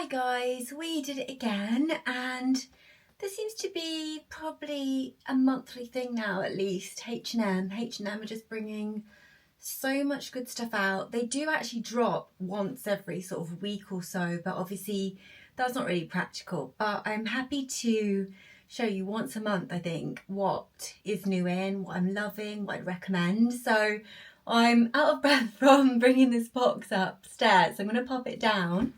Hi guys, we did it again, and this seems to be probably a monthly thing now at least. H&M are just bringing so much good stuff out. They do actually drop once every sort of week or so, but obviously that's not really practical. But I'm happy to show you once a month, I think, what is new in, what I'm loving, what I'd recommend. So I'm out of breath from bringing this box upstairs, so I'm going to pop it down.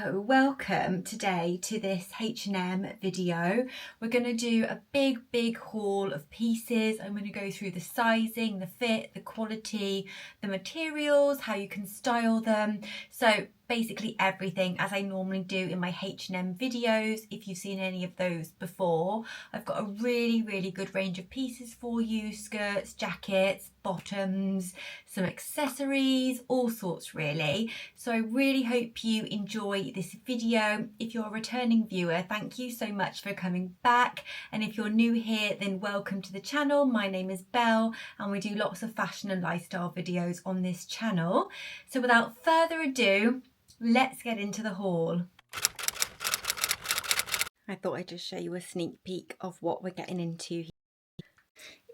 So welcome today to this H&M video. We're going to do a big haul of pieces. I'm going to go through the sizing, the fit, the quality, the materials, how you can style them. So basically everything as I normally do in my H&M videos. If you've seen any of those before, I've got a really good range of pieces for you: skirts, jackets, bottoms, some accessories, all sorts really. So I really hope you enjoy this video. If you're a returning viewer, thank you so much for coming back, and if you're new here, then welcome to the channel. My name is Belle and we do lots of fashion and lifestyle videos on this channel. So without further ado, let's get into the haul. I thought I'd just show you a sneak peek of what we're getting into here.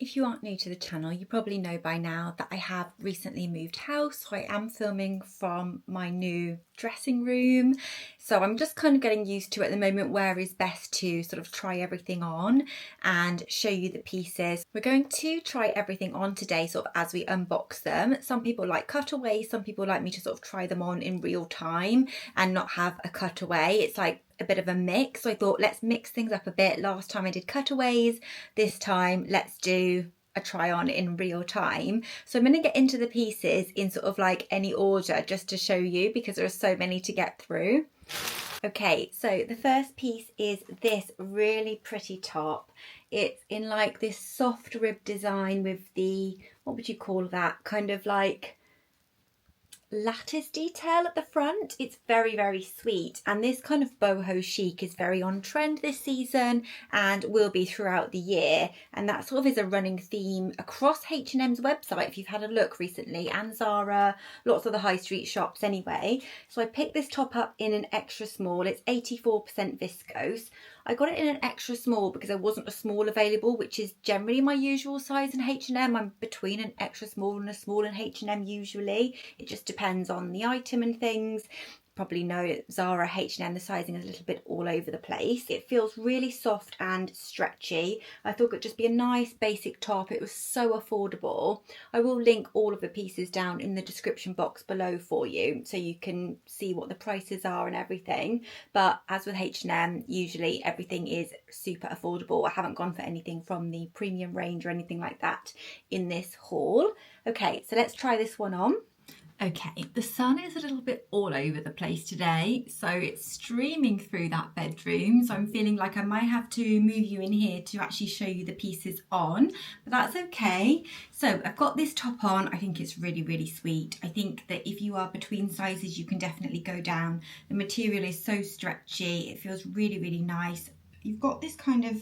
If you aren't new to the channel, you probably know by now that I have recently moved house, so I am filming from my new dressing room. So I'm just kind of getting used to at the moment where is best to sort of try everything on and show you the pieces. We're going to try everything on today sort of as we unbox them. Some people like cutaways, some people like me to sort of try them on in real time and not have a cutaway. It's like a bit of a mix, so I thought let's mix things up a bit. Last time I did cutaways, this time let's do a try on in real time. So I'm going to get into the pieces in sort of like any order just to show you, because there are so many to get through. Okay, so the first piece is this really pretty top. It's in like this soft rib design with the, what would you call that, kind of like lattice detail at the front. It's very sweet, and this kind of boho chic is very on trend this season and will be throughout the year, and that sort of is a running theme across H&M's website if you've had a look recently, and Zara, lots of the high street shops anyway. So I picked this top up in an extra small. It's 84% viscose. I got it in an extra small because there wasn't a small available, which is generally my usual size in H&M. I'm between an extra small and a small in H&M usually. It just depends on the item and things. Probably know Zara, H&M, the sizing is a little bit all over the place. It feels really soft and stretchy. I thought it would just be a nice basic top. It was so affordable. I will link all of the pieces down in the description box below for you so you can see what the prices are and everything. But as with H&M, usually everything is super affordable. I haven't gone for anything from the premium range or anything like that in this haul. Okay, so let's try this one on. Okay, the sun is a little bit all over the place today, so it's streaming through that bedroom, so I'm feeling like I might have to move you in here to actually show you the pieces on, but that's okay. So I've got this top on. I think it's really sweet. I think that if you are between sizes, you can definitely go down. The material is so stretchy, it feels really nice. You've got this kind of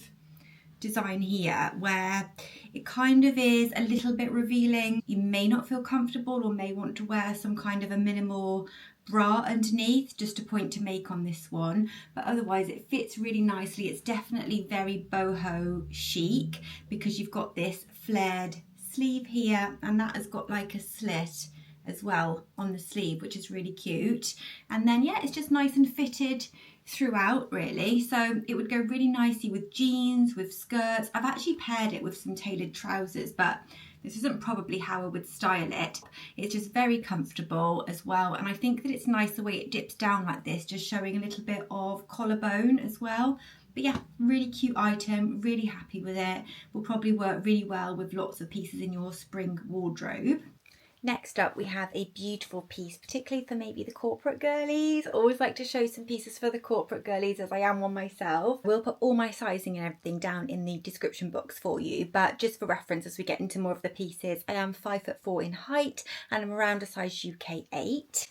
design here where it kind of is a little bit revealing. You may not feel comfortable or may want to wear some kind of a minimal bra underneath. Just a point to make on this one, but otherwise it fits really nicely. It's definitely very boho chic because you've got this flared sleeve here, and that has got like a slit as well on the sleeve, which is really cute. And then yeah, it's just nice and fitted throughout really, so it would go really nicely with jeans, with skirts. I've actually paired it with some tailored trousers, but this isn't probably how I would style it. It's just very comfortable as well, and I think that it's nice the way it dips down like this, just showing a little bit of collarbone as well. But yeah, really cute item, really happy with it. Will probably work really well with lots of pieces in your spring wardrobe. Next up, we have a beautiful piece, particularly for maybe the corporate girlies. I always like to show some pieces for the corporate girlies, as I am one myself. We'll put all my sizing and everything down in the description box for you, but just for reference as we get into more of the pieces, I am 5'4" in height and I'm around a size UK 8.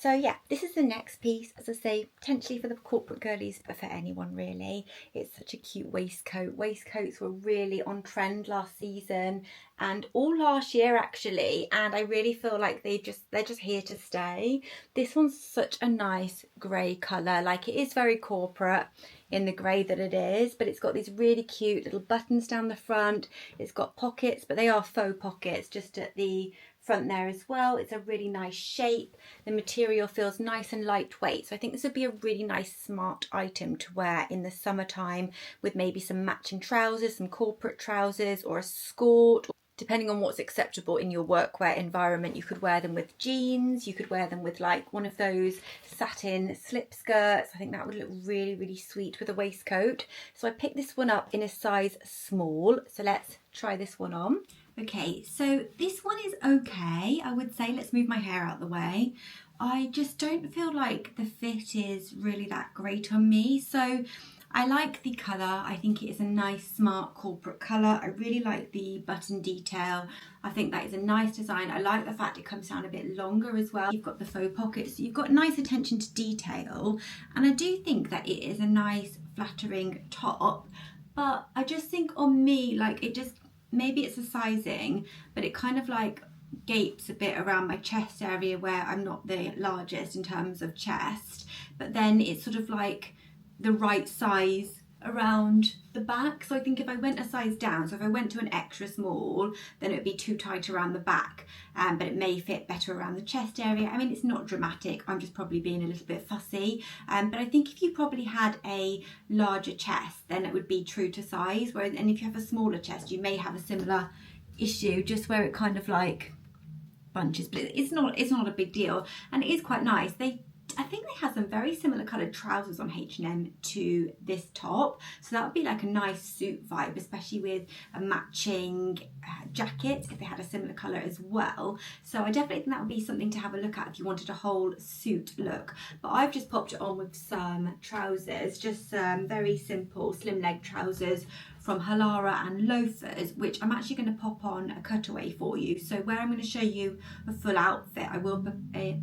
So yeah, this is the next piece, as I say, potentially for the corporate girlies, but for anyone really. It's such a cute waistcoat. Waistcoats were really on trend last season and all last year actually, and I really feel like they're just here to stay. This one's such a nice grey colour, like it is very corporate in the grey that it is, but it's got these really cute little buttons down the front. It's got pockets, but they are faux pockets just at the front there as well. It's a really nice shape. The material feels nice and lightweight, so I think this would be a really nice smart item to wear in the summertime with maybe some matching trousers, some corporate trousers, or a skirt. Depending on what's acceptable in your workwear environment, you could wear them with jeans, you could wear them with like one of those satin slip skirts. I think that would look really, really sweet with a waistcoat. So I picked this one up in a size small. So let's try this one on. Okay, so this one is okay, I would say. Let's move my hair out of the way. I just don't feel like the fit is really that great on me. So I like the colour. I think it is a nice, smart corporate colour. I really like the button detail. I think that is a nice design. I like the fact it comes down a bit longer as well. You've got the faux pockets. You've got nice attention to detail. And I do think that it is a nice, flattering top. But I just think on me, like it just, maybe it's the sizing, but it kind of like gapes a bit around my chest area where I'm not the largest in terms of chest. But then it's sort of like the right size around the back. So I think if I went a size down, so if I went to an extra small, then it would be too tight around the back, but it may fit better around the chest area. I mean, it's not dramatic, I'm just probably being a little bit fussy, but I think if you probably had a larger chest, then it would be true to size, whereas, and if you have a smaller chest, you may have a similar issue, just where it kind of like bunches, but it's not a big deal, and it is quite nice. I think they have some very similar coloured trousers on H&M to this top, so that would be like a nice suit vibe, especially with a matching jacket if they had a similar colour as well. So I definitely think that would be something to have a look at if you wanted a whole suit look. But I've just popped it on with some trousers, just some very simple slim leg trousers from Halara and loafers, which I'm actually going to pop on a cutaway for you. So where I'm going to show you a full outfit, I will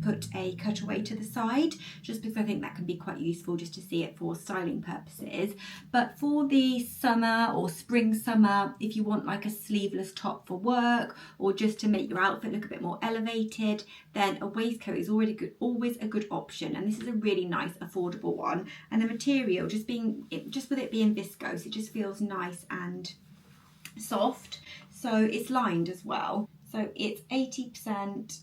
put a cutaway to the side, just because I think that can be quite useful just to see it for styling purposes. But for the summer or spring summer, if you want like a sleeveless top for work, or just to make your outfit look a bit more elevated, then a waistcoat is always a good option. And this is a really nice affordable one. And the material, just with it being viscose, it just feels nice and soft. So it's lined as well, so it's 80%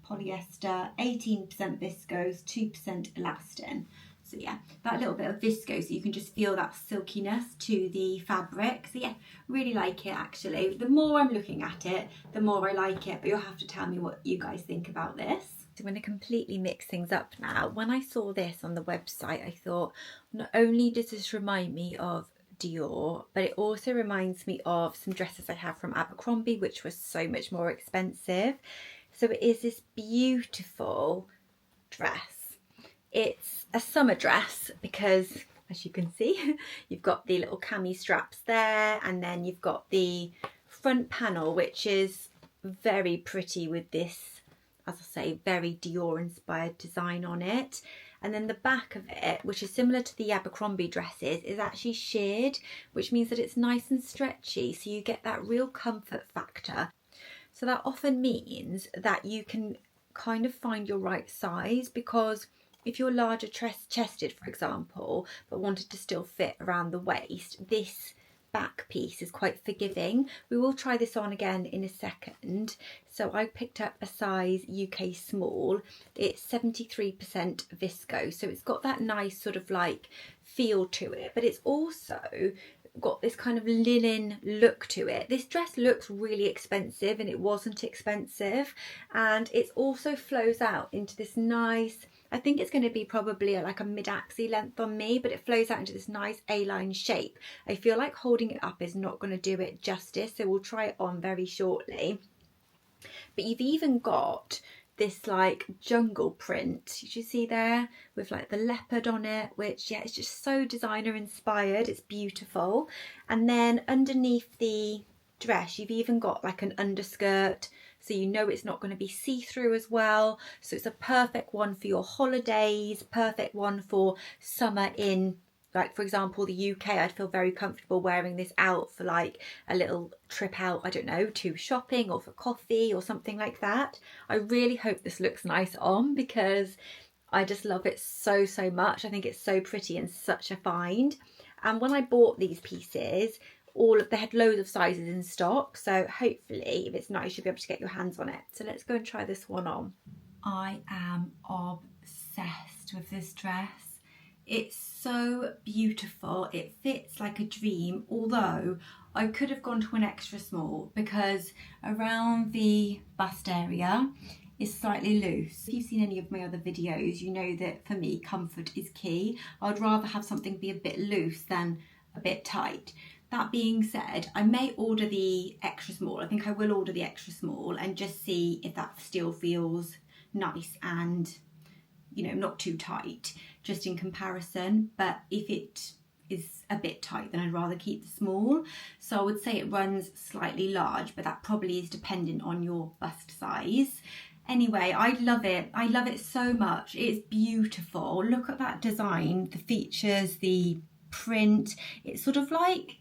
polyester, 18% viscose, 2% elastin. So yeah, that little bit of viscose, you can just feel that silkiness to the fabric. So yeah, really like it actually. The more I'm looking at it, the more I like it, but you'll have to tell me what you guys think about this. So I'm going to completely mix things up now. When I saw this on the website, I thought, not only does this remind me of Dior, but it also reminds me of some dresses I have from Abercrombie, which was so much more expensive. So it is this beautiful dress. It's a summer dress because, as you can see, you've got the little cami straps there, and then you've got the front panel, which is very pretty with this, as I say, very Dior inspired design on it. And then the back of it, which is similar to the Abercrombie dresses, is actually sheared, which means that it's nice and stretchy, so you get that real comfort factor. So that often means that you can kind of find your right size, because if you're larger chested, for example, but wanted to still fit around the waist, this back piece is quite forgiving. We will try this on again in a second. So I picked up a size UK small. It's 73% viscose, so it's got that nice sort of like feel to it, but it's also got this kind of linen look to it. This dress looks really expensive, and it wasn't expensive, and it also flows out into this nice, I think it's going to be probably like a mid-axi length on me, but it flows out into this nice A-line shape. I feel like holding it up is not going to do it justice, so we'll try it on very shortly. But you've even got this like jungle print, you see there, with like the leopard on it, which yeah, it's just so designer inspired. It's beautiful. And then underneath the dress, you've even got like an underskirt so you know it's not going to be see-through as well. So it's a perfect one for your holidays, perfect one for summer in, like, for example, the UK. I'd feel very comfortable wearing this out for like a little trip out, I don't know, to shopping or for coffee or something like that. I really hope this looks nice on because I just love it so, so much. I think it's so pretty and such a find. And when I bought these pieces, they had loads of sizes in stock. So hopefully, if it's nice, you'll be able to get your hands on it. So let's go and try this one on. I am obsessed with this dress. It's so beautiful. It fits like a dream, although I could have gone to an extra small because around the bust area is slightly loose. If you've seen any of my other videos, you know that for me, comfort is key. I'd rather have something be a bit loose than a bit tight. That being said, I may order the extra small. I think I will order the extra small and just see if that still feels nice and, you know, not too tight, just in comparison. But if it is a bit tight, then I'd rather keep the small. So I would say it runs slightly large, but that probably is dependent on your bust size. Anyway, I love it. I love it so much. It's beautiful. Look at that design, the features, the print. It's sort of like,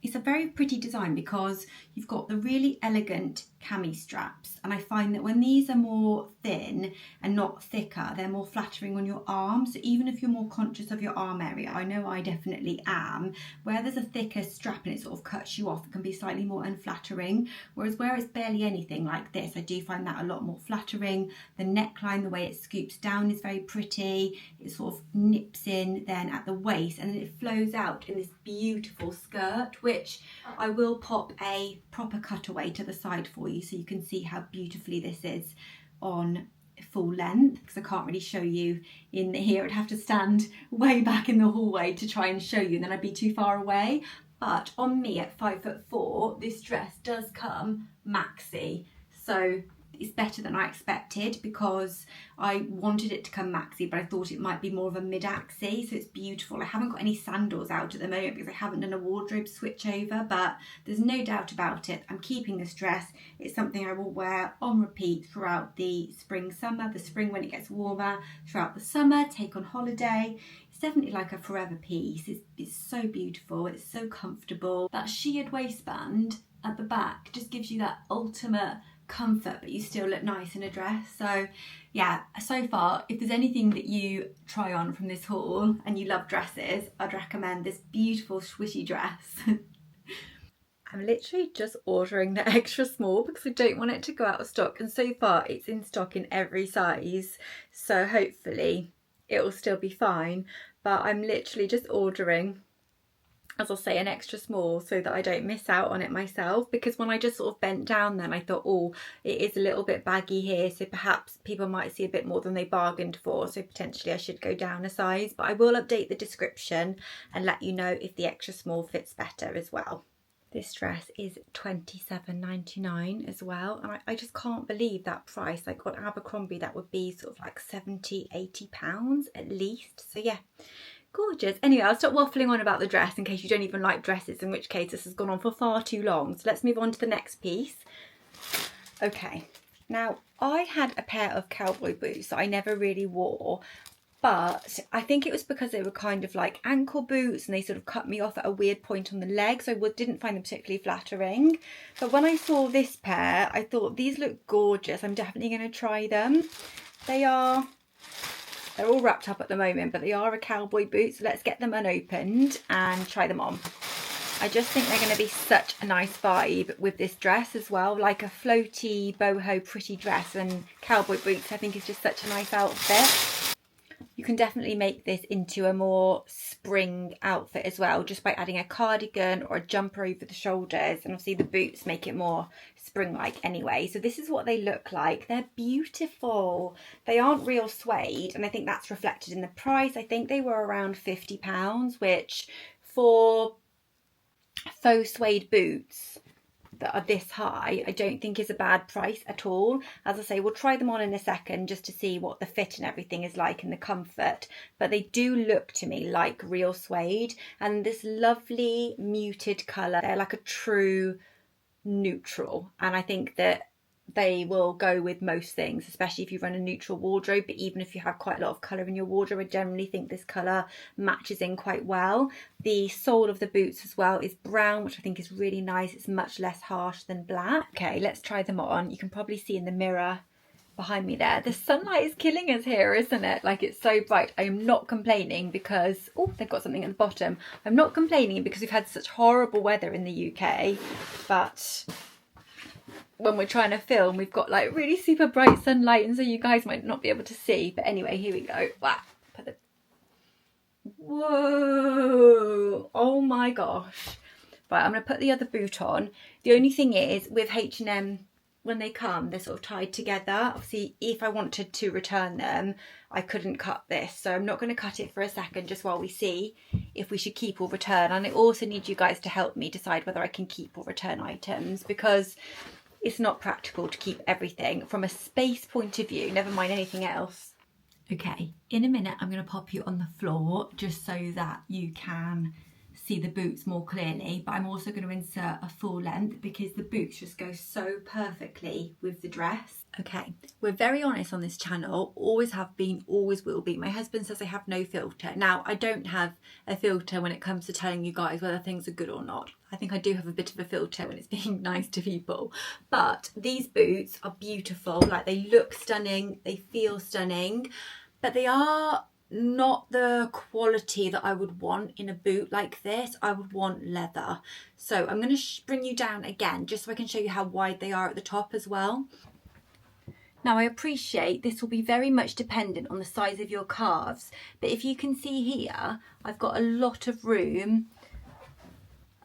it's a very pretty design because you've got the really elegant cami straps, and I find that when these are more thin and not thicker, they're more flattering on your arms. So even if you're more conscious of your arm area, I know I definitely am, where there's a thicker strap and it sort of cuts you off, it can be slightly more unflattering. Whereas where it's barely anything like this, I do find that a lot more flattering. The neckline, the way it scoops down is very pretty. It sort of nips in then at the waist and then it flows out in this beautiful skirt, which I will pop a proper cutaway to the side for you so you can see how beautifully this is on full length, because I can't really show you in here. I'd have to stand way back in the hallway to try and show you, and then I'd be too far away. But on me at 5'4", this dress does come maxi, so it's better than I expected because I wanted it to come maxi, but I thought it might be more of a mid-axi, so it's beautiful. I haven't got any sandals out at the moment because I haven't done a wardrobe switch over, but there's no doubt about it. I'm keeping this dress. It's something I will wear on repeat throughout the spring, summer, the spring when it gets warmer, throughout the summer, take on holiday. It's definitely like a forever piece. It's so beautiful. It's so comfortable. That sheared waistband at the back just gives you that ultimate comfort, but you still look nice in a dress. So yeah, so far, if there's anything that you try on from this haul and you love dresses, I'd recommend this beautiful swishy dress. I'm literally just ordering the extra small because I don't want it to go out of stock, and so far it's in stock in every size, so hopefully it will still be fine. But I'm literally just ordering, as I'll say, an extra small so that I don't miss out on it myself, because when I just sort of bent down then I thought, oh, it is a little bit baggy here, so perhaps people might see a bit more than they bargained for, so potentially I should go down a size. But I will update the description and let you know if the extra small fits better as well. This dress is £27.99 as well, and I just can't believe that price. Like on Abercrombie that would be sort of like £70-80 at least. So yeah, gorgeous. Anyway, I'll stop waffling on about the dress in case you don't even like dresses, in which case this has gone on for far too long. So let's move on to the next piece. Okay, now I had a pair of cowboy boots that I never really wore, but I think it was because they were kind of like ankle boots and they sort of cut me off at a weird point on the leg, so I didn't find them particularly flattering. But when I saw this pair, I thought these look gorgeous. I'm definitely going to try them. They're all wrapped up at the moment, but they are a cowboy boot, so let's get them unopened and try them on. I just think they're going to be such a nice vibe with this dress as well, like a floaty boho pretty dress, and cowboy boots I think is just such a nice outfit. You can definitely make this into a more spring outfit as well, just by adding a cardigan or a jumper over the shoulders, and obviously the boots make it more spring-like anyway. So this is what they look like. They're beautiful. They aren't real suede, and I think that's reflected in the price. I think they were around £50, which for faux suede boots that are this high, I don't think is a bad price at all. As I say, we'll try them on in a second just to see what the fit and everything is like and the comfort, but they do look to me like real suede, and this lovely muted colour. They're like a true neutral, and I think that they will go with most things, especially if you run a neutral wardrobe. But even if you have quite a lot of colour in your wardrobe, I generally think this colour matches in quite well. The sole of the boots as well is brown, which I think is really nice. It's much less harsh than black. Okay, let's try them on. You can probably see in the mirror behind me there, the sunlight is killing us here, isn't it? Like, it's so bright. I am not complaining because, oh, they've got something at the bottom. I'm not complaining because we've had such horrible weather in the UK, but when we're trying to film, we've got like really super bright sunlight, and so you guys might not be able to see. But anyway, here we go. Wow. Whoa! Oh my gosh! Right, I'm gonna put the other boot on. The only thing is, with H&M, when they come, they're sort of tied together. Obviously, if I wanted to return them, I couldn't cut this, so I'm not going to cut it for a second, just while we see if we should keep or return. And I also need you guys to help me decide whether I can keep or return items, because it's not practical to keep everything from a space point of view, never mind anything else. Okay, in a minute I'm going to pop you on the floor just so that you can see the boots more clearly, but I'm also going to insert a full length because the boots just go so perfectly with the dress. Okay, we're very honest on this channel, always have been, always will be. My husband says I have no filter. Now, I don't have a filter when it comes to telling you guys whether things are good or not. I think I do have a bit of a filter when it's being nice to people, but these boots are beautiful. Like, they look stunning, they feel stunning, but they are not the quality that I would want in a boot like this. I would want leather. So I'm going to bring you down again just so I can show you how wide they are at the top as well. Now, I appreciate this will be very much dependent on the size of your calves, but if you can see here, I've got a lot of room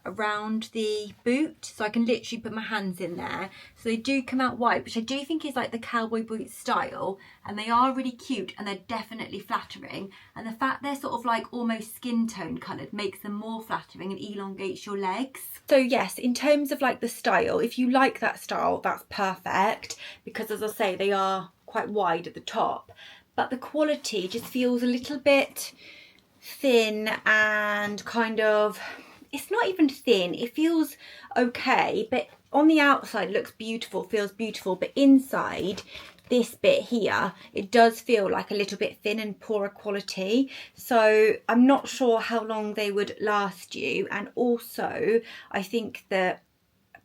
around the boot, so I can literally put my hands in there. So they do come out wide, which I do think is like the cowboy boot style, and they are really cute and they're definitely flattering, and the fact they're sort of like almost skin tone coloured makes them more flattering and elongates your legs. So yes, in terms of like the style, if you like that style, that's perfect, because as I say, they are quite wide at the top, but the quality just feels a little bit thin and kind of, it's not even thin, it feels okay, but on the outside it looks beautiful, feels beautiful, but inside, this bit here, it does feel like a little bit thin and poorer quality. So I'm not sure how long they would last you, and also I think that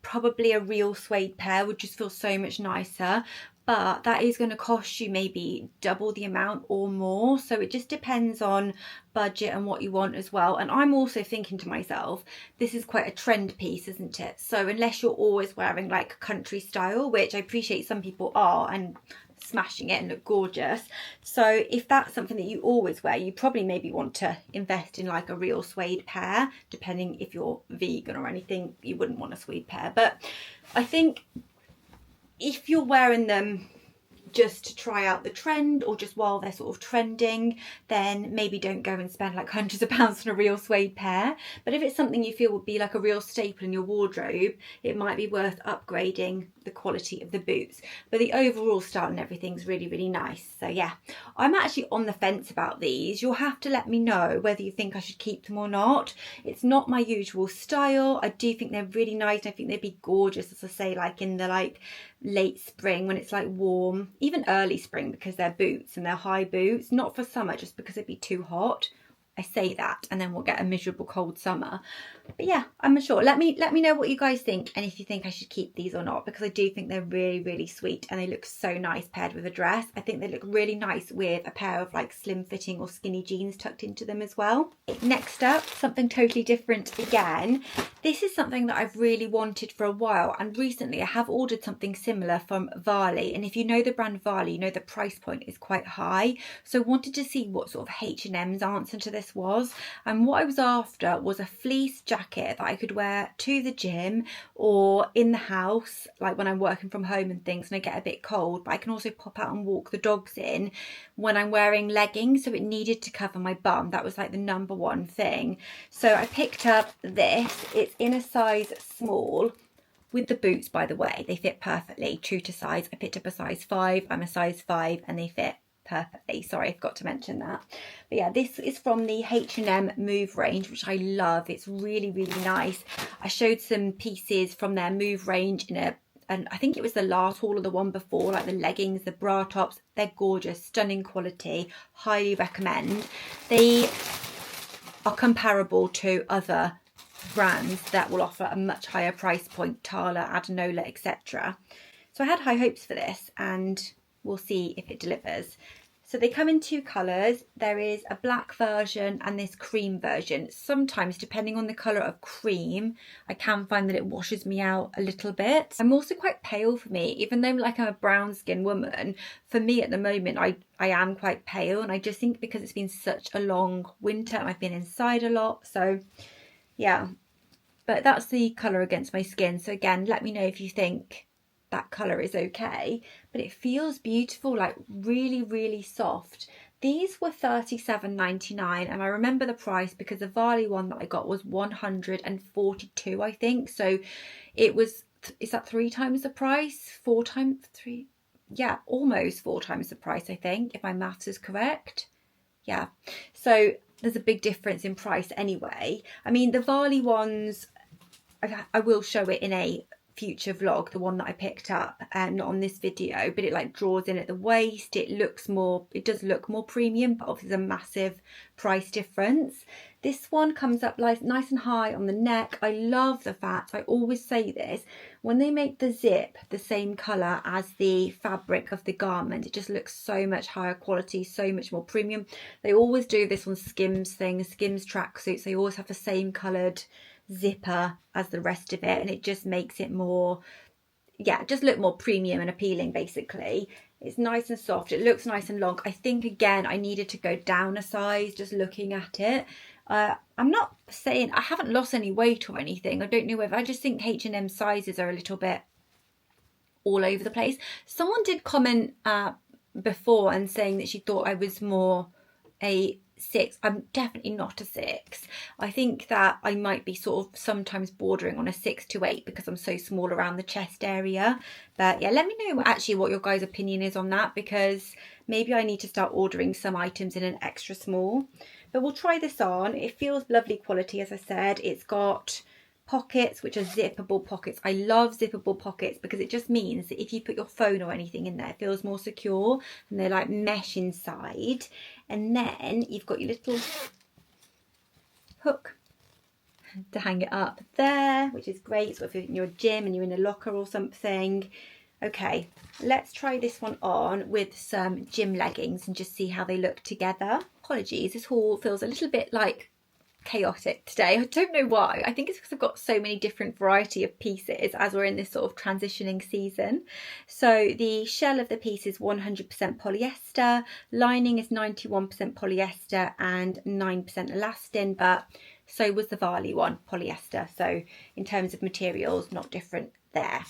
probably a real suede pair would just feel so much nicer, but that is going to cost you maybe double the amount or more. So it just depends on budget and what you want as well. And I'm also thinking to myself, this is quite a trend piece, isn't it? So unless you're always wearing like country style, which I appreciate some people are and smashing it and look gorgeous, so if that's something that you always wear, you probably maybe want to invest in like a real suede pair. Depending if you're vegan or anything, you wouldn't want a suede pair, but I think if you're wearing them just to try out the trend or just while they're sort of trending, then maybe don't go and spend like hundreds of pounds on a real suede pair. But if it's something you feel would be like a real staple in your wardrobe, it might be worth upgrading the quality of the boots. But the overall style and everything's really, really nice. So yeah, I'm actually on the fence about these. You'll have to let me know whether you think I should keep them or not. It's not my usual style. I do think they're really nice. I think they'd be gorgeous, as I say, like in the like late spring when it's like warm, even early spring, because they're boots and they're high boots. Not for summer, just because it'd be too hot. I say that and then we'll get a miserable cold summer. But yeah, I'm not sure. Let me know what you guys think, and if you think I should keep these or not, because I do think they're really, really sweet and they look so nice paired with a dress. I think they look really nice with a pair of like slim fitting or skinny jeans tucked into them as well. Next up, something totally different again. This is something that I've really wanted for a while, and recently I have ordered something similar from Varley, and if you know the brand Varley, you know the price point is quite high, so I wanted to see what sort of H&M's answer to this was. And what I was after was a fleece jacket that I could wear to the gym or in the house, like when I'm working from home and things and I get a bit cold, but I can also pop out and walk the dogs in when I'm wearing leggings, so it needed to cover my bum. That was like the number one thing. So I picked up this. It's in a size small. With the boots, by the way, they fit perfectly, true to size. I picked up a size 5. I'm a size 5 and they fit perfectly. Sorry, I forgot to mention that. But yeah, this is from the H&M Move range, which I love. It's really, really nice. I showed some pieces from their Move range in a and I think it was the last haul or the one before, like the leggings, the bra tops. They're gorgeous, stunning quality, highly recommend. They are comparable to other brands that will offer a much higher price point, Tala, Adenola, etc. So I had high hopes for this, and we'll see if it delivers. So they come in two colours. There is a black version and this cream version. Sometimes, depending on the colour of cream, I can find that it washes me out a little bit. I'm also quite pale for me, even though like I'm a brown skinned woman. For me at the moment, I am quite pale, and I just think because it's been such a long winter and I've been inside a lot. So yeah, but that's the colour against my skin. So again, let me know if you think that colour is okay, but it feels beautiful, like really, really soft. These were £37.99, and I remember the price because the Varley one that I got was £142, I think. So it was, is that 3 times the price? 4 times, 3? Yeah, almost 4 times the price, I think, if my maths is correct. Yeah, so there's a big difference in price anyway. I mean, the Varley ones, I will show it in a future vlog, the one that I picked up, not on this video, but it like draws in at the waist. It looks more, it does look more premium, but obviously there's a massive price difference. This one comes up like nice and high on the neck. I love the fact, I always say this, when they make the zip the same colour as the fabric of the garment, it just looks so much higher quality, so much more premium. They always do this on Skims things, Skims tracksuits. They always have the same coloured zipper as the rest of it, and it just makes it more, yeah, just look more premium and appealing basically. It's nice and soft, it looks nice and long. I think again I needed to go down a size just looking at it. I'm not saying I haven't lost any weight or anything. I don't know whether, I just think H&M sizes are a little bit all over the place. Someone did comment before and saying that she thought I was more a 6. I'm definitely not a 6. I think that I might be sort of sometimes bordering on a 6 to 8 because I'm so small around the chest area. But yeah, let me know actually what your guys' opinion is on that, because maybe I need to start ordering some items in an extra small. But we'll try this on. It feels lovely quality, as I said. It's got pockets, which are zippable pockets. I love zippable pockets because it just means that if you put your phone or anything in there, it feels more secure, and they're like mesh inside. And then you've got your little hook to hang it up there, which is great. So if you're in your gym and you're in a locker or something. Okay, let's try this one on with some gym leggings and just see how they look together. Apologies, this haul feels a little bit like chaotic today. I don't know why. I think it's because I've got so many different variety of pieces as we're in this sort of transitioning season. So the shell of the piece is 100% polyester, lining is 91% polyester and 9% elastin, but so was the Varley one, polyester. So in terms of materials, not different there.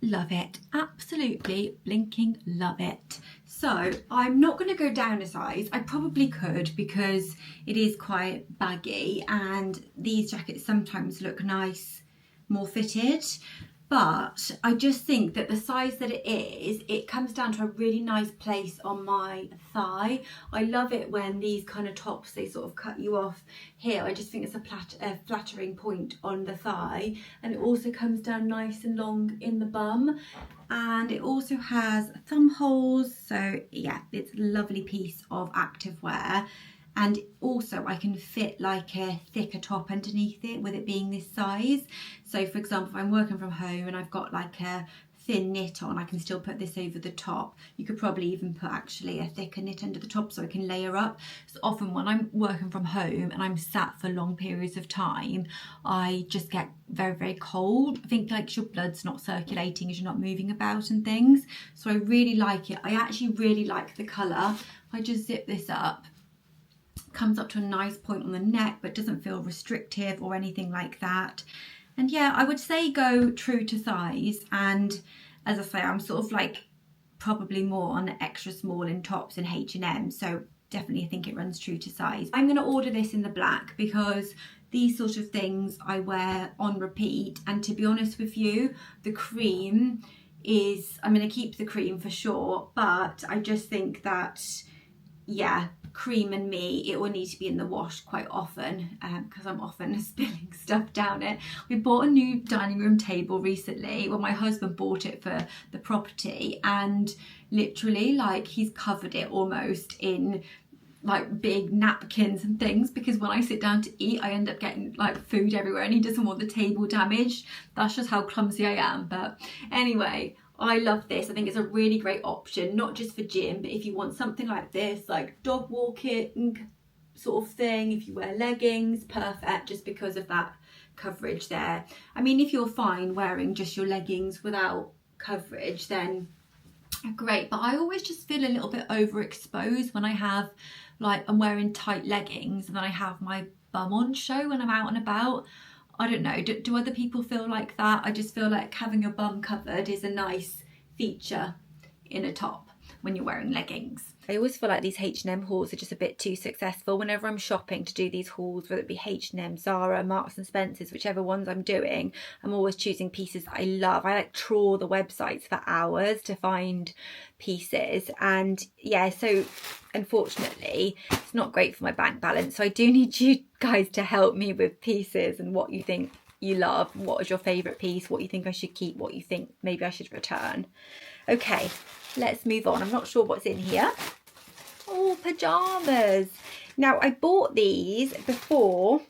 Love it, absolutely blinking love it. So I'm not going to go down a size. I probably could because it is quite baggy and these jackets sometimes look nice, more fitted. But I just think that the size that it is, it comes down to a really nice place on my thigh. I love it when these kind of tops, they sort of cut you off here. I just think it's a flattering point on the thigh. And it also comes down nice and long in the bum. And it also has thumb holes. So yeah, it's a lovely piece of activewear. And also I can fit like a thicker top underneath it with it being this size. So for example, if I'm working from home and I've got like a thin knit on, I can still put this over the top. You could probably even put actually a thicker knit under the top so I can layer up. So often when I'm working from home and I'm sat for long periods of time, I just get very, very cold. I think like your blood's not circulating as you're not moving about and things. So I really like it. I actually really like the colour. I just zip this up. Comes up to a nice point on the neck but doesn't feel restrictive or anything like that. And yeah, I would say go true to size, and as I say, I'm sort of like probably more on extra small in tops in H&M, so definitely I think it runs true to size. I'm going to order this in the black because these sort of things I wear on repeat, and to be honest with you, the cream is, I'm going to keep the cream for sure, but I just think that, yeah, Cream and me, it will need to be in the wash quite often because I'm often spilling stuff down it. We bought a new dining room table recently. Well, my husband bought it for the property, and literally like he's covered it almost in like big napkins and things, because when I sit down to eat I end up getting like food everywhere, and he doesn't want the table damaged. That's just how clumsy I am. But anyway, I love this. I think it's a really great option, not just for gym, but if you want something like this, like dog walking sort of thing, if you wear leggings, perfect, just because of that coverage there. I mean, if you're fine wearing just your leggings without coverage, then great, but I always just feel a little bit overexposed when I have, like, I'm wearing tight leggings and then I have my bum on show when I'm out and about. I don't know, do other people feel like that? I just feel like having your bum covered is a nice feature in a top when you're wearing leggings. I always feel like these H&M hauls are just a bit too successful. Whenever I'm shopping to do these hauls, whether it be H&M, Zara, Marks and Spencer's, whichever ones I'm doing, I'm always choosing pieces that I love. I like trawl the websites for hours to find pieces, and yeah, so unfortunately it's not great for my bank balance. So I do need you guys to help me with pieces and what you think you love, what is your favourite piece, what you think I should keep, what you think maybe I should return. Okay, let's move on. I'm not sure what's in here. Oh, pajamas. Now, I bought these before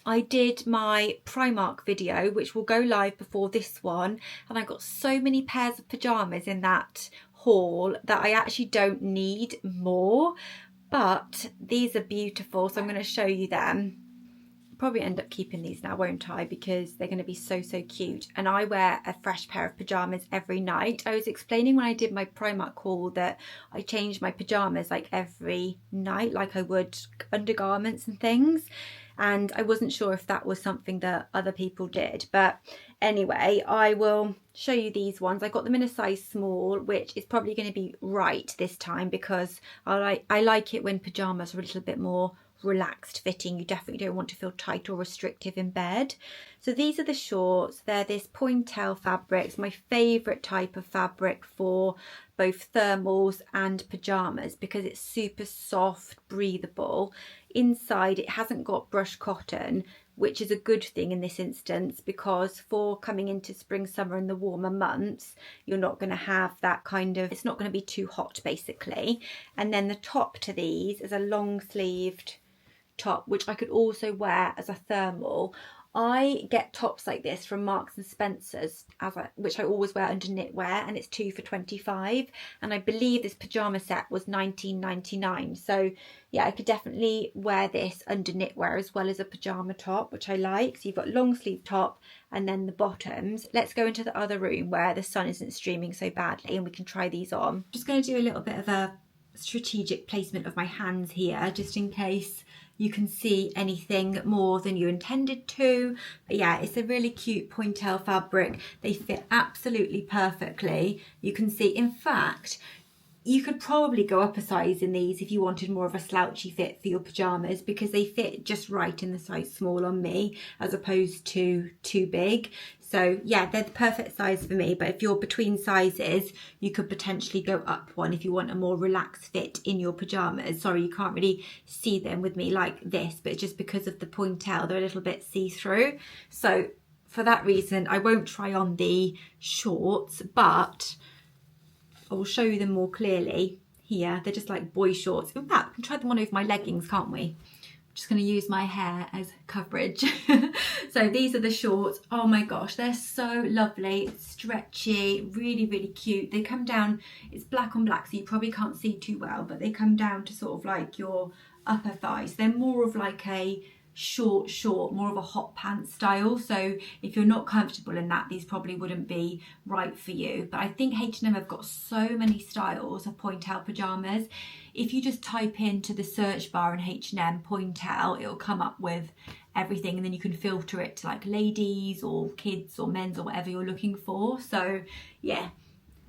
I did my Primark video, which will go live before this one, and I got so many pairs of pajamas in that haul that I actually don't need more, but these are beautiful, so I'm going to show you them. Probably end up keeping these now, won't I, because they're going to be so cute. And I wear a fresh pair of pajamas every night. I was explaining when I did my Primark haul that I change my pajamas like every night, like I would undergarments and things, and I wasn't sure if that was something that other people did. But anyway, I will show you these ones. I got them in a size small, which is probably going to be right this time, because I like it when pajamas are a little bit more relaxed fitting. You definitely don't want to feel tight or restrictive in bed. So these are the shorts. They're this Pointelle fabric. It's my favourite type of fabric for both thermals and pajamas because it's super soft, breathable. Inside it hasn't got brushed cotton, which is a good thing in this instance, because for coming into spring, summer and the warmer months, you're not going to have that kind of, it's not going to be too hot basically. And then the top to these is a long sleeved top, which I could also wear as a thermal. I get tops like this from Marks and Spencer's, which I always wear under knitwear, and it's 2 for $25, and I believe this pyjama set was $19.99. So yeah, I could definitely wear this under knitwear as well as a pyjama top, which I like. So you've got long sleeve top and then the bottoms. Let's go into the other room where the sun isn't streaming so badly and we can try these on. Just going to do a little bit of a strategic placement of my hands here, just in case you can see anything more than you intended to. But yeah, it's a really cute Pointelle fabric. They fit absolutely perfectly. You can see, in fact, you could probably go up a size in these if you wanted more of a slouchy fit for your pajamas, because they fit just right in the size small on me as opposed to too big. So yeah, they're the perfect size for me, but if you're between sizes, you could potentially go up one if you want a more relaxed fit in your pajamas. Sorry, you can't really see them with me like this, but it's just because of the Pointelle, they're a little bit see-through. So for that reason, I won't try on the shorts, but I will show you them more clearly here. They're just like boy shorts. In fact, we can try them on over my leggings, can't we? I'm just going to use my hair as coverage. So these are the shorts. Oh my gosh, they're so lovely, stretchy, really cute. They come down, it's black on black, so you probably can't see too well, but they come down to sort of like your upper thighs. They're more of like a short, more of a hot pants style. So if you're not comfortable in that, these probably wouldn't be right for you. But I think H&M have got so many styles of Pointelle pajamas. If you just type into the search bar in H&M Pointelle, it'll come up with everything, and then you can filter it to like ladies or kids or men's or whatever you're looking for. So yeah,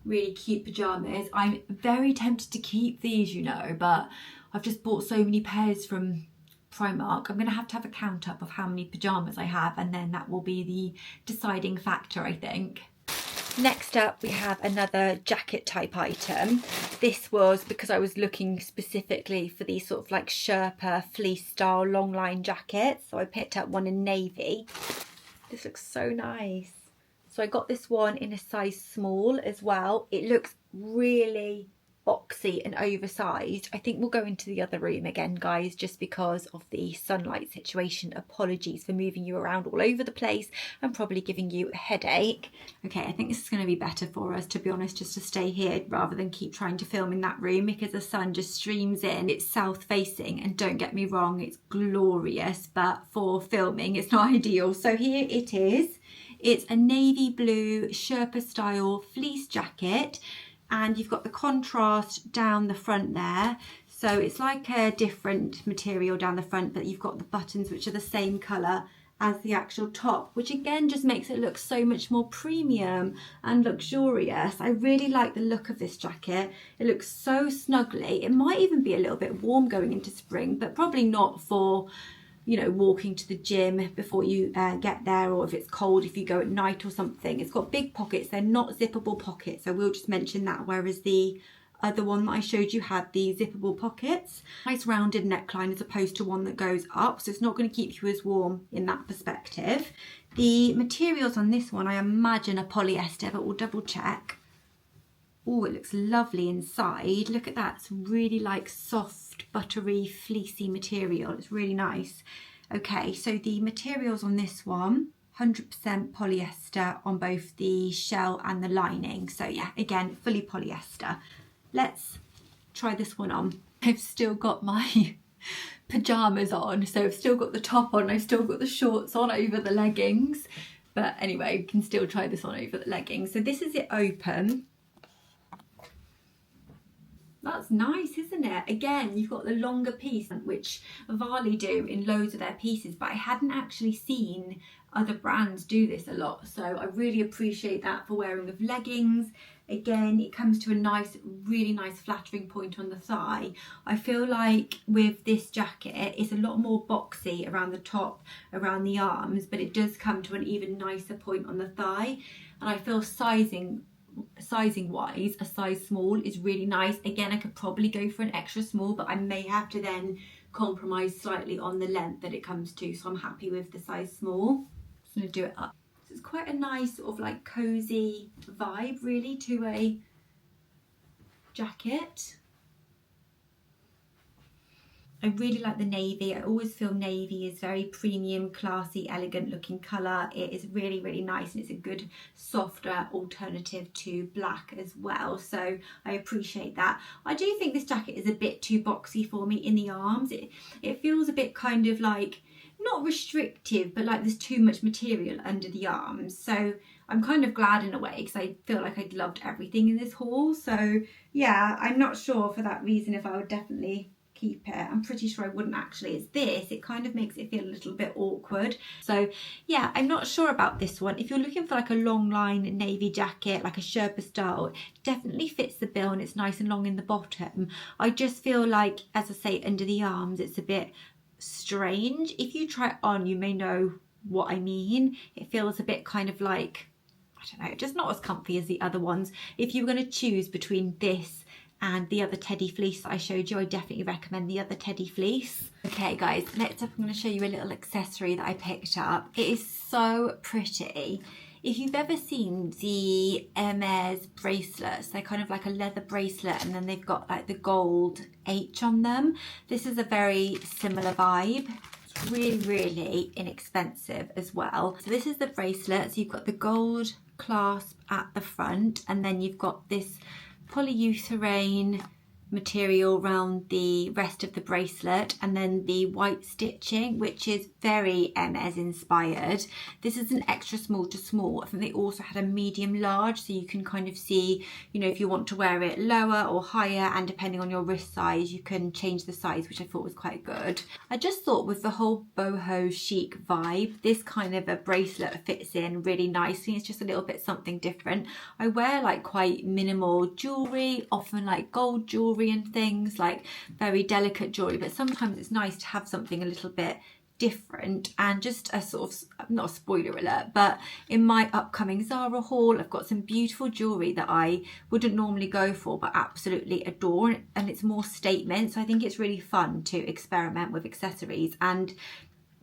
really cute pajamas. I'm very tempted to keep these, you know, but I've just bought so many pairs from Primark. I'm going to have a count up of how many pajamas I have, and then that will be the deciding factor, I think. Next up, we have another jacket type item. This was because I was looking specifically for these sort of like Sherpa fleece style long line jackets. So I picked up one in navy. This looks so nice. So I got this one in a size small as well. It looks really boxy and oversized. I think we'll go into the other room again, guys, just because of the sunlight situation. Apologies for moving you around all over the place and probably giving you a headache. Okay, I think this is going to be better for us, to be honest, just to stay here rather than keep trying to film in that room, because the sun just streams in. It's south facing, and don't get me wrong, it's glorious, but for filming it's not ideal. So here it is. It's a navy blue Sherpa style fleece jacket, and you've got the contrast down the front there. So it's like a different material down the front, but you've got the buttons which are the same colour as the actual top, which again just makes it look so much more premium and luxurious. I really like the look of this jacket. It looks so snuggly. It might even be a little bit warm going into spring, but probably not for, you know, walking to the gym before you get there, or if it's cold, if you go at night or something. It's got big pockets. They're not zippable pockets, I will just mention that, whereas the other one that I showed you had the zippable pockets. Nice rounded neckline as opposed to one that goes up, so it's not going to keep you as warm in that perspective. The materials on this one I imagine are polyester, but we'll double check. Oh, it looks lovely inside. Look at that. It's really like soft, buttery, fleecy material. It's really nice. Okay, so the materials on this one, 100% polyester on both the shell and the lining. So yeah, again, fully polyester. Let's try this one on. I've still got my pajamas on, so I've still got the top on. I've still got the shorts on over the leggings. But anyway, we can still try this on over the leggings. So this is it open. That's nice, isn't it? Again, you've got the longer piece, which Varley do in loads of their pieces, but I hadn't actually seen other brands do this a lot. So I really appreciate that for wearing with leggings. Again, it comes to a nice, really nice flattering point on the thigh. I feel like with this jacket, it's a lot more boxy around the top, around the arms, but it does come to an even nicer point on the thigh. And I feel sizing wise, a size small is really nice. Again, I could probably go for an extra small, but I may have to then compromise slightly on the length that it comes to, so I'm happy with the size small. Just going to do it up. So it's quite a nice sort of like cozy vibe really to a jacket. I really like the navy. I always feel navy is very premium, classy, elegant looking colour. It is really, really nice, and it's a good softer alternative to black as well. So I appreciate that. I do think this jacket is a bit too boxy for me in the arms. It feels a bit kind of like, not restrictive, but like there's too much material under the arms. So I'm kind of glad in a way, because I feel like I'd loved everything in this haul. So yeah, I'm not sure for that reason if I would definitely keep it. I'm pretty sure I wouldn't actually. It's this, it kind of makes it feel a little bit awkward. So yeah, I'm not sure about this one. If you're looking for like a long line navy jacket, like a Sherpa style, it definitely fits the bill, and it's nice and long in the bottom. I just feel like, as I say, under the arms, it's a bit strange. If you try it on, you may know what I mean. It feels a bit kind of like, I don't know, just not as comfy as the other ones. If you were going to choose between this and the other teddy fleece that I showed you, I definitely recommend the other teddy fleece. Okay guys, next up I'm going to show you a little accessory that I picked up. It is so pretty. If you've ever seen the Hermes bracelets, they're kind of like a leather bracelet, and then they've got like the gold H on them. This is a very similar vibe. It's really, really inexpensive as well. So this is the bracelet. So you've got the gold clasp at the front, and then you've got this polyurethane material around the rest of the bracelet, and then the white stitching, which is very Hermes inspired. This is an extra small to small. I think they also had a medium large, so you can kind of see, you know, if you want to wear it lower or higher, and depending on your wrist size you can change the size, which I thought was quite good. I just thought with the whole boho chic vibe, this kind of a bracelet fits in really nicely. It's just a little bit something different. I wear like quite minimal jewelry, often like gold jewelry and things, like very delicate jewelry, but sometimes it's nice to have something a little bit different. And just a sort of, not a spoiler alert, but in my upcoming Zara haul, I've got some beautiful jewellery that I wouldn't normally go for but absolutely adore, and it's more statement. So I think it's really fun to experiment with accessories, and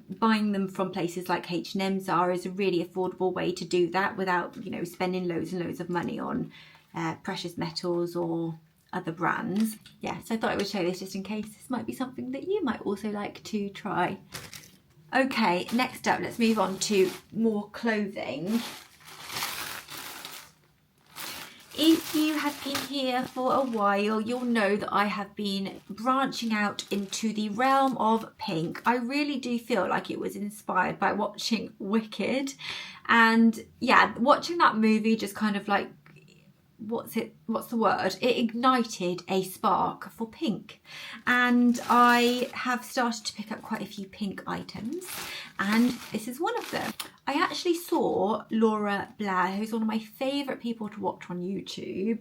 buying them from places like H&M, Zara is a really affordable way to do that without, you know, spending loads and loads of money on precious metals or other brands. Yeah, so I thought I would show this just in case this might be something that you might also like to try. Okay, next up, let's move on to more clothing. If you have been here for a while, you'll know that I have been branching out into the realm of pink. I really do feel like it was inspired by watching Wicked, and yeah, watching that movie just kind of like, what's the word? It ignited a spark for pink, and I have started to pick up quite a few pink items, and this is one of them. I actually saw Laura Blair, who's one of my favourite people to watch on YouTube,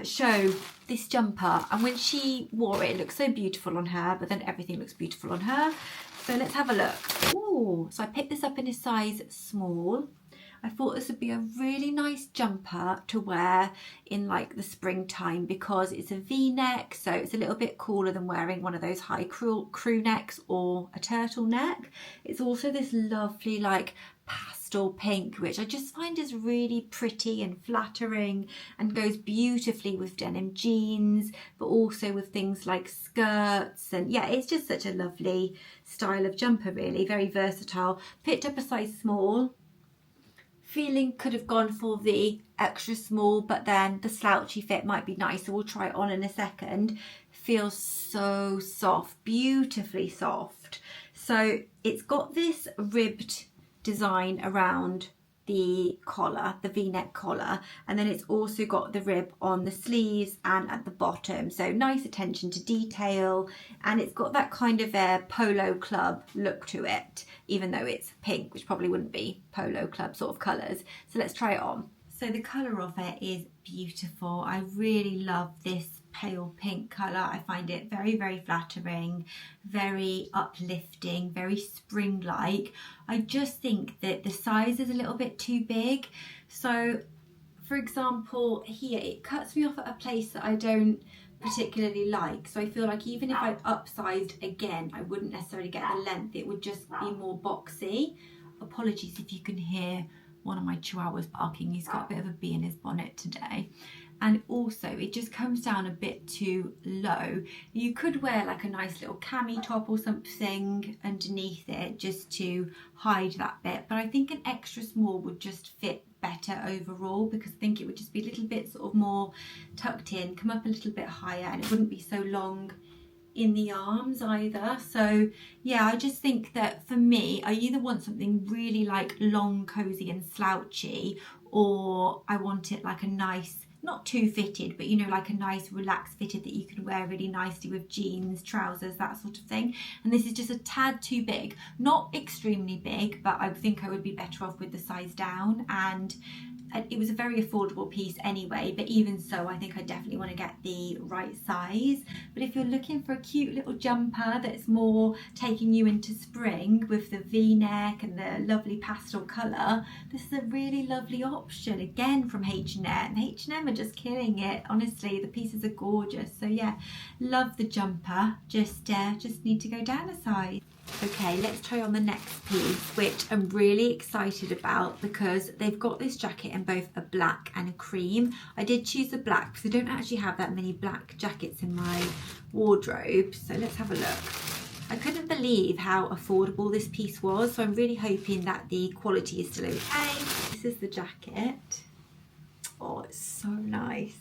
show this jumper, and when she wore it, it looked so beautiful on her, but then everything looks beautiful on her. So let's have a look. Ooh, so I picked this up in a size small. I thought this would be a really nice jumper to wear in like the springtime because it's a V-neck, so it's a little bit cooler than wearing one of those high crew necks or a turtleneck. It's also this lovely like pastel pink, which I just find is really pretty and flattering and goes beautifully with denim jeans, but also with things like skirts. And yeah, it's just such a lovely style of jumper, really, very versatile. Picked up a size small. Feeling could have gone for the extra small, but then the slouchy fit might be nice, so we'll try it on in a second. Feels so soft, beautifully soft. So it's got this ribbed design around the collar, the V-neck collar, and then it's also got the rib on the sleeves and at the bottom, so nice attention to detail, and it's got that kind of a polo club look to it, even though it's pink, which probably wouldn't be polo club sort of colours. So let's try it on. So the colour of it is beautiful. I really love this pale pink colour. I find it very, very flattering, very uplifting, very spring-like. I just think that the size is a little bit too big. So for example, here it cuts me off at a place that I don't particularly like. So I feel like even if I upsized again, I wouldn't necessarily get the length. It would just be more boxy. Apologies if you can hear one of my chihuahuas barking. He's got a bit of a bee in his bonnet today. And also it just comes down a bit too low. You could wear like a nice little cami top or something underneath it just to hide that bit, but I think an extra small would just fit better overall, because I think it would just be a little bit sort of more tucked in, come up a little bit higher, and it wouldn't be so long in the arms either. So yeah, I just think that for me, I either want something really like long, cozy and slouchy, or I want it like a nice, not too fitted, but you know, like a nice relaxed fitted that you can wear really nicely with jeans, trousers, that sort of thing. And this is just a tad too big, not extremely big, but I think I would be better off with the size down. And it was a very affordable piece anyway, but even so, I think I definitely want to get the right size. But if you're looking for a cute little jumper that's more taking you into spring with the V-neck and the lovely pastel colour, this is a really lovely option, again from H&M. H&M are just killing it, honestly. The pieces are gorgeous. So yeah, love the jumper, just need to go down a size. Okay, let's try on the next piece, which I'm really excited about because they've got this jacket in both a black and a cream. I did choose the black because I don't actually have that many black jackets in my wardrobe. So let's have a look. I couldn't believe how affordable this piece was, so I'm really hoping that the quality is still okay. This is the jacket. Oh, it's so nice.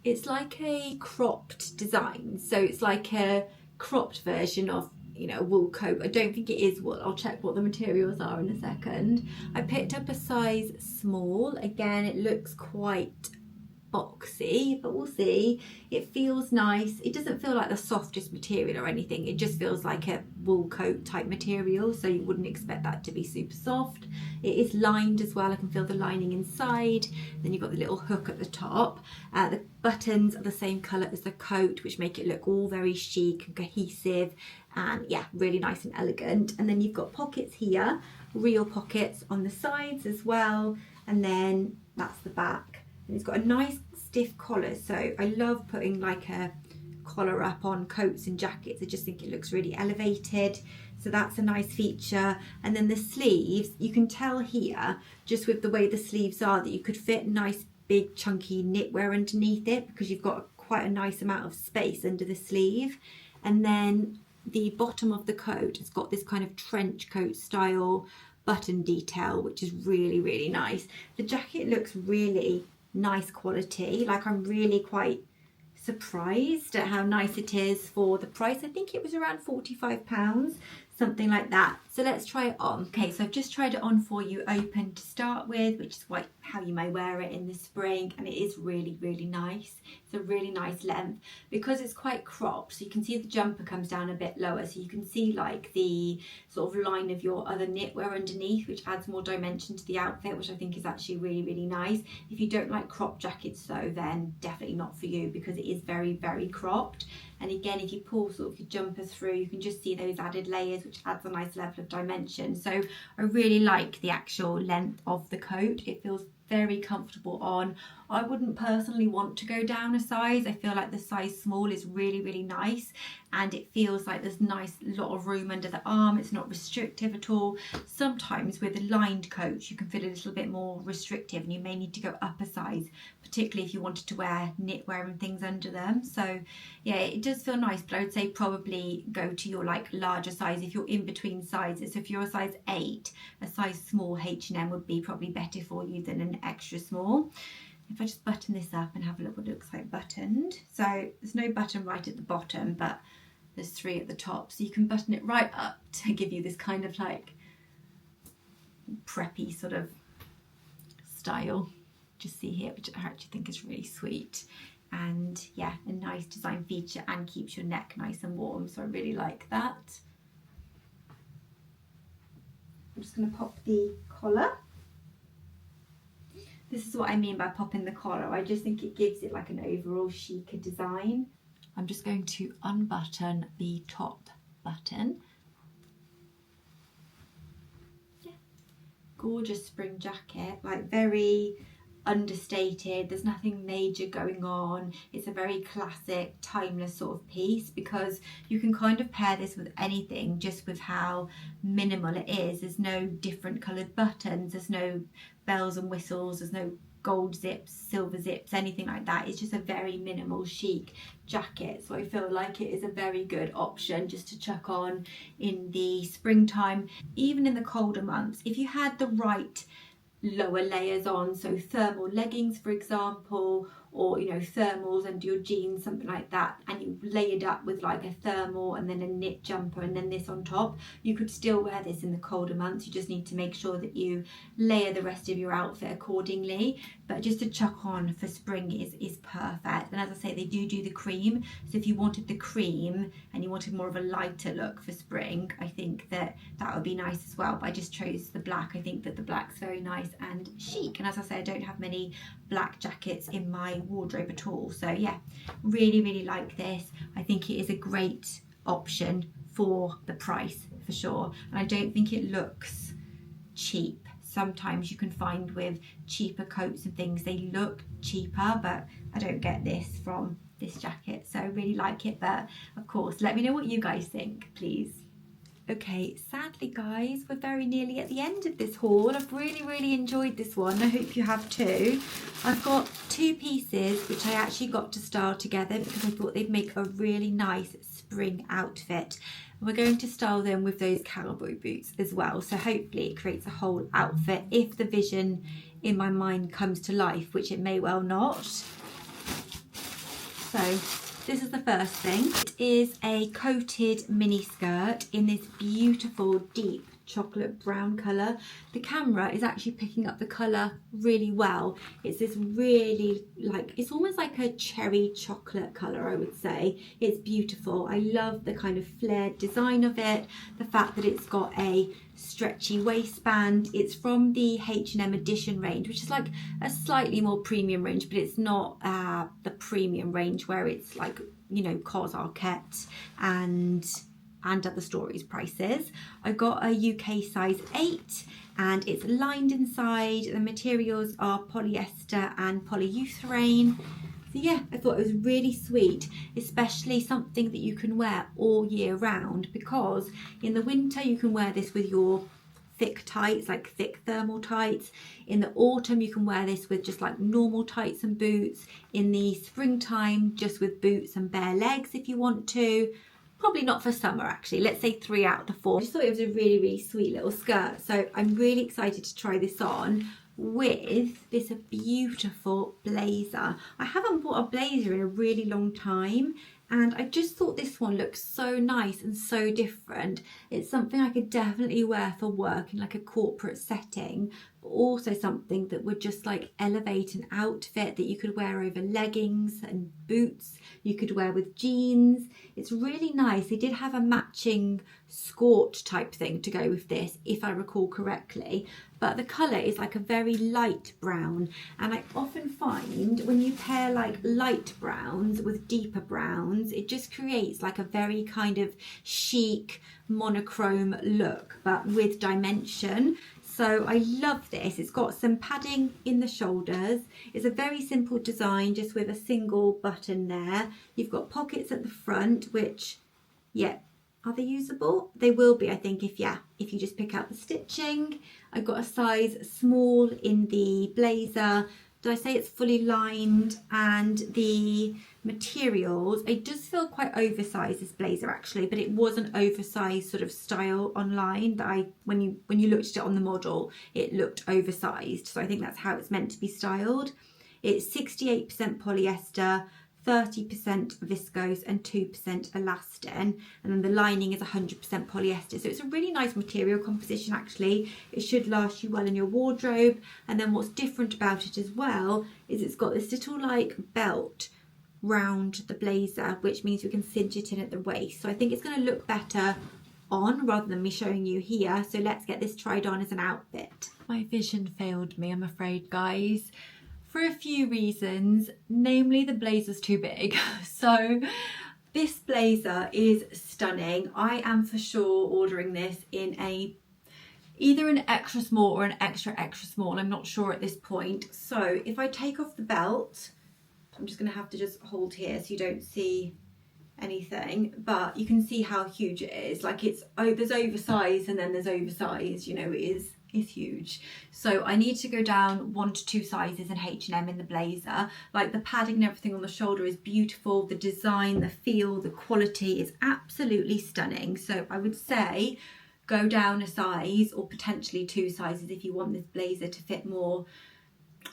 It's like a cropped design, so it's like a cropped version of, you know, a wool coat. I don't think it is wool. I'll check what the materials are in a second. I picked up a size small. Again, it looks quite boxy, but we'll see. It feels nice. It doesn't feel like the softest material or anything. It just feels like a wool coat type material, so you wouldn't expect that to be super soft. It is lined as well. I can feel the lining inside. Then you've got the little hook at the top. The buttons are the same colour as the coat, which make it look all very chic and cohesive. and yeah, really nice and elegant. And then you've got pockets here, real pockets on the sides as well, and then that's the back. And it's got a nice stiff collar, so I love putting like a collar up on coats and jackets. I just think it looks really elevated, so that's a nice feature. And then the sleeves, you can tell here just with the way the sleeves are that you could fit nice big chunky knitwear underneath it, because you've got quite a nice amount of space under the sleeve. And then the bottom of the coat has got this kind of trench coat style button detail, which is really, really nice. The jacket looks really nice quality. Like, I'm really quite surprised at how nice it is for the price. I think it was around £45, something like that. So let's try it on. Okay, so I've just tried it on for you open to start with, which is how you may wear it in the spring, and it is really, really nice. It's a really nice length because it's quite cropped, so you can see the jumper comes down a bit lower, so you can see like the sort of line of your other knitwear underneath, which adds more dimension to the outfit, which I think is actually really, really nice. If you don't like crop jackets though, then definitely not for you, because it is very, very cropped. And again, if you pull sort of your jumper through, you can just see those added layers, which adds a nice level of dimension. So I really like the actual length of the coat. It feels very comfortable on. I wouldn't personally want to go down a size. I feel like the size small is really, really nice, and it feels like there's nice lot of room under the arm. It's not restrictive at all. Sometimes with a lined coat you can feel a little bit more restrictive, and you may need to go up a size, particularly if you wanted to wear knitwear and things under them. So yeah, it does feel nice, but I would say probably go to your like larger size if you're in between sizes. So if you're a size 8, a size small H&M would be probably better for you than an extra small. If I just button this up and have a look what it looks like buttoned. So there's no button right at the bottom, but there's 3 at the top. So you can button it right up to give you this kind of like preppy sort of style. Just see here, which I actually think is really sweet. And yeah, a nice design feature, and keeps your neck nice and warm. So I really like that. I'm just going to pop the collar. This is what I mean by popping the collar. I just think it gives it like an overall chicer design. I'm just going to unbutton the top button. Yeah. Gorgeous spring jacket, like very understated. There's nothing major going on. It's a very classic, timeless sort of piece, because you can kind of pair this with anything just with how minimal it is. There's no different coloured buttons, there's no bells and whistles, there's no gold zips, silver zips, anything like that. It's just a very minimal chic jacket, so I feel like it is a very good option just to chuck on in the springtime, even in the colder months. If you had the right lower layers on, so thermal leggings for example, or you know, thermals under your jeans, something like that, and you layered up with like a thermal and then a knit jumper and then this on top, you could still wear this in the colder months. You just need to make sure that you layer the rest of your outfit accordingly, but just to chuck on for spring is perfect. And as I say, they do the cream, so if you wanted the cream and you wanted more of a lighter look for spring, I think that would be nice as well, but I just chose the black. I think that the black's very nice and chic, and as I say, I don't have many black jackets in my wardrobe at all. So yeah, really, really like this. I think it is a great option for the price for sure, and I don't think it looks cheap. Sometimes you can find with cheaper coats and things, they look cheaper, but I don't get this from this jacket, so I really like it. But of course, let me know what you guys think, please. Okay, sadly guys, we're very nearly at the end of this haul. I've really, really enjoyed this one. I hope you have too. I've got 2 pieces which I actually got to style together because I thought they'd make a really nice spring outfit. And we're going to style them with those cowboy boots as well. So hopefully it creates a whole outfit if the vision in my mind comes to life, which it may well not. So this is the first thing. It is a coated mini skirt in this beautiful deep chocolate brown colour. The camera is actually picking up the colour really well. It's this really, like, it's almost like a cherry chocolate colour, I would say. It's beautiful. I love the kind of flared design of it, the fact that it's got a stretchy waistband. It's from the H&M edition range, which is like a slightly more premium range, but it's not the premium range where it's like, you know, Cos Arquette and and at the Stories prices. I got a UK size 8 and it's lined inside. The materials are polyester and polyurethane. So yeah, I thought it was really sweet, especially something that you can wear all year round, because in the winter you can wear this with your thick tights, like thick thermal tights. In the autumn you can wear this with just like normal tights and boots. In the springtime just with boots and bare legs if you want to. Probably not for summer actually, let's say 3 out of the 4. I just thought it was a really, really sweet little skirt, so I'm really excited to try this on with this beautiful blazer. I haven't bought a blazer in a really long time, and I just thought this one looked so nice and so different. It's something I could definitely wear for work in like a corporate setting, but also something that would just like elevate an outfit that you could wear over leggings and boots. You could wear with jeans. It's really nice. They did have a matching skirt type thing to go with this, if I recall correctly. But the colour is like a very light brown, and I often find when you pair like light browns with deeper browns, it just creates like a very kind of chic monochrome look, but with dimension. So I love this. It's got some padding in the shoulders. It's a very simple design, just with a single button there. You've got pockets at the front, which, yeah, are they usable? They will be, I think, if you just pick out the stitching. I've got a size small in the blazer. Did I say it's fully lined? And the materials, it does feel quite oversized, this blazer actually, but it was an oversized sort of style online that when you looked at it on the model, it looked oversized. So I think that's how it's meant to be styled. It's 68% polyester, 30% viscose and 2% elastin, and then the lining is 100% polyester. So it's a really nice material composition actually. It should last you well in your wardrobe. And then what's different about it as well is it's got this little like belt round the blazer, which means we can cinch it in at the waist. So I think it's going to look better on rather than me showing you here. So let's get this tried on as an outfit. My vision failed me, I'm afraid, guys, for a few reasons, namely the blazer's too big. So this blazer is stunning. I am for sure ordering this in either an extra small or an extra small. I'm not sure at this point. So if I take off the belt, I'm just going to have to just hold here so you don't see anything, but you can see how huge it is. Like there's oversized and then there's oversized, you know, it is huge. So I need to go down 1 to 2 sizes in H&M in the blazer. Like the padding and everything on the shoulder is beautiful. The design, the feel, the quality is absolutely stunning. So I would say go down a size or potentially 2 sizes if you want this blazer to fit more,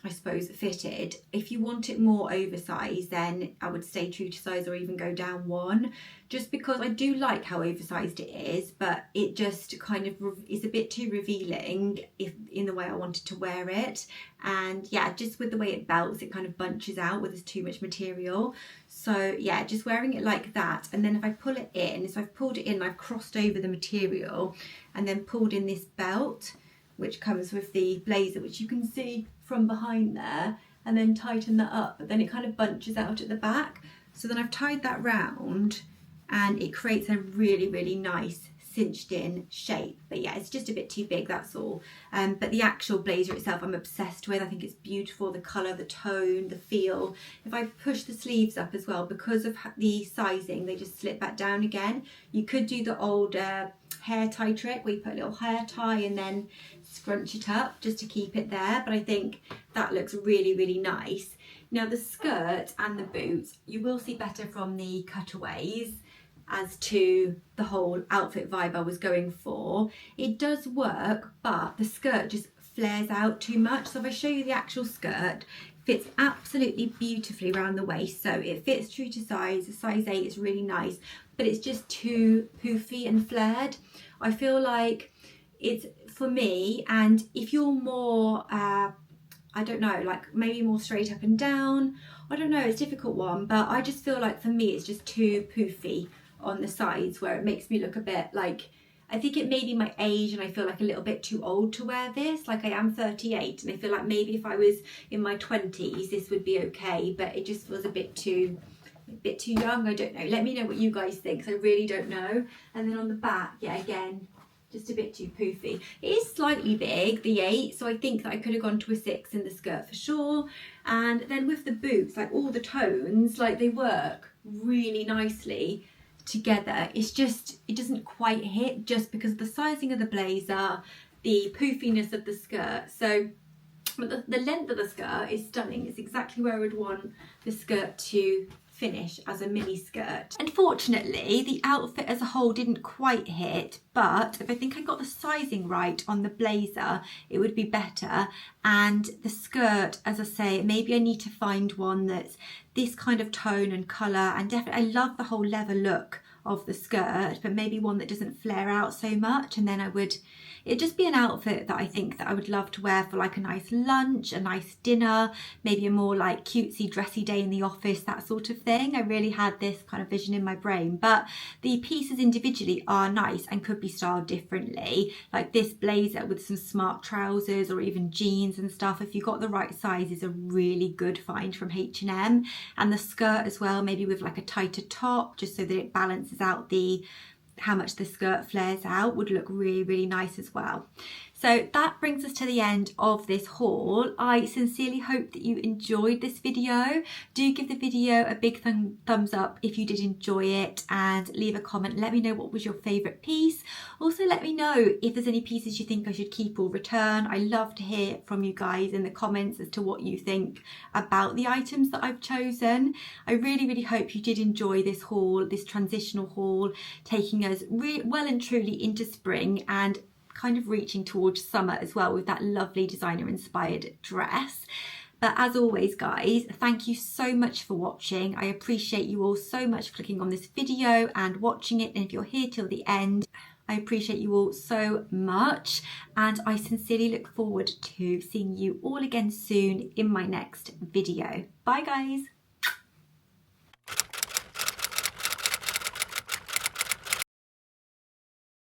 I suppose, fitted. If you want it more oversized, then I would stay true to size or even go down 1, just because I do like how oversized it is, but it just kind of is a bit too revealing in the way I wanted to wear it. And yeah, just with the way it belts, it kind of bunches out where there's too much material. So yeah, just wearing it like that. And then if I pull it in, so I've pulled it in, I've crossed over the material and then pulled in this belt, which comes with the blazer, which you can see from behind there, and then tighten that up, but then it kind of bunches out at the back. So then I've tied that round and it creates a really, really nice cinched in shape. But yeah, it's just a bit too big, that's all. But the actual blazer itself I'm obsessed with. I think it's beautiful, the colour, the tone, the feel. If I push the sleeves up as well, because of the sizing, they just slip back down again. You could do the old hair tie trick where you put a little hair tie and then scrunch it up just to keep it there, but I think that looks really, really nice. Now the skirt and the boots, you will see better from the cutaways as to the whole outfit vibe I was going for. It does work, but the skirt just flares out too much. So if I show you the actual skirt, fits absolutely beautifully around the waist. So it fits true to size. A size 8 is really nice, but it's just too poofy and flared. I feel like it's for me, and if you're more I don't know, like maybe more straight up and down, I don't know, it's a difficult one, but I just feel like for me it's just too poofy on the sides, where it makes me look a bit like, I think it may be my age and I feel like a little bit too old to wear this. Like I am 38 and I feel like maybe if I was in my 20s this would be okay, but it just feels a bit too a bit too young, I don't know. Let me know what you guys think, 'cause I really don't know. And then on the back, yeah, again, just a bit too poofy. It is slightly big, the 8, so I think that I could have gone to a 6 in the skirt for sure. And then with the boots, like all the tones, like they work really nicely together. It's just, it doesn't quite hit just because of the sizing of the blazer, the poofiness of the skirt. So but the length of the skirt is stunning. It's exactly where I would want the skirt to finish as a mini skirt. Unfortunately, the outfit as a whole didn't quite hit, but if I think I got the sizing right on the blazer, it would be better. And the skirt, as I say, maybe I need to find one that's this kind of tone and colour, and definitely I love the whole leather look of the skirt, but maybe one that doesn't flare out so much, and then it'd just be an outfit that I think that I would love to wear for like a nice lunch, a nice dinner, maybe a more like cutesy dressy day in the office, that sort of thing. I really had this kind of vision in my brain, but the pieces individually are nice and could be styled differently, like this blazer with some smart trousers or even jeans and stuff. If you got the right size, is a really good find from H&M. And the skirt as well, maybe with like a tighter top, just so that it balances out how much the skirt flares out, would look really, really nice as well. So that brings us to the end of this haul. I sincerely hope that you enjoyed this video. Do give the video a big thumbs up if you did enjoy it, and leave a comment. Let me know what was your favourite piece. Also, let me know if there's any pieces you think I should keep or return. I love to hear from you guys in the comments as to what you think about the items that I've chosen. I really, really hope you did enjoy this haul, this transitional haul, taking us well and truly into spring and kind of reaching towards summer as well, with that lovely designer inspired dress. But as always, guys, thank you so much for watching. I appreciate you all so much for clicking on this video and watching it. And if you're here till the end, I appreciate you all so much. And I sincerely look forward to seeing you all again soon in my next video. Bye, guys.